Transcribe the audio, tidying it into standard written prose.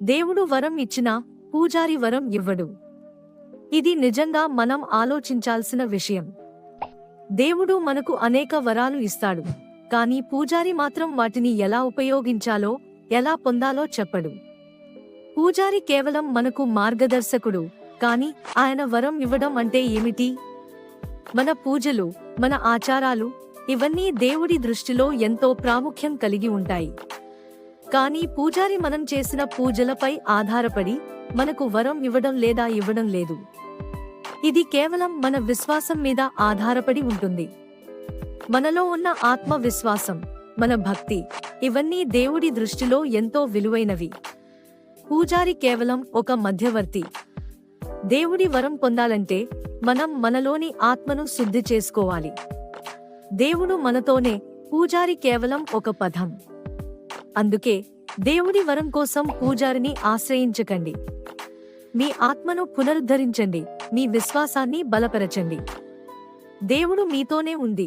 దేవుడు వరం ఇచ్చినా పూజారి వరం ఇవ్వడు. ఇది నిజంగా మనం ఆలోచించాల్సిన విషయం. దేవుడు మనకు అనేక వరాలు ఇస్తాడు, కానీ పూజారి మాత్రం వాటిని ఎలా ఉపయోగించాలో, ఎలా పొందాలో చెప్పడు. పూజారి కేవలం మనకు మార్గదర్శకుడు, కానీ ఆయన వరం ఇవ్వడం అంటే ఏమిటి? మన పూజలు, మన ఆచారాలు, ఇవన్నీ దేవుడి దృష్టిలో ఎంతో ప్రాముఖ్యం కలిగి ఉంటాయి. కానీ పూజారి మనం చేసిన పూజలపై ఆధారపడి మనకు వరం ఇవ్వడం లేదా ఇవ్వడం లేదు. ఇది కేవలం మన విశ్వాసం మీద ఆధారపడి ఉంటుంది. మనలో ఉన్న ఆత్మవిశ్వాసం, మన భక్తి, ఇవన్నీ దేవుడి దృష్టిలో ఎంతో విలువైనవి. పూజారి కేవలం ఒక మధ్యవర్తి. దేవుడి వరం పొందాలంటే మనం మనలోని ఆత్మను శుద్ధి చేసుకోవాలి. దేవుడు మనతోనే, పూజారి కేవలం ఒక పదం. అందుకే దేవుడి వరం కోసం పూజారిని ఆశ్రయించకండి. మీ ఆత్మను పునరుద్ధరించండి, మీ విశ్వాసాన్ని బలపరచండి. దేవుడు మీతోనే ఉంది.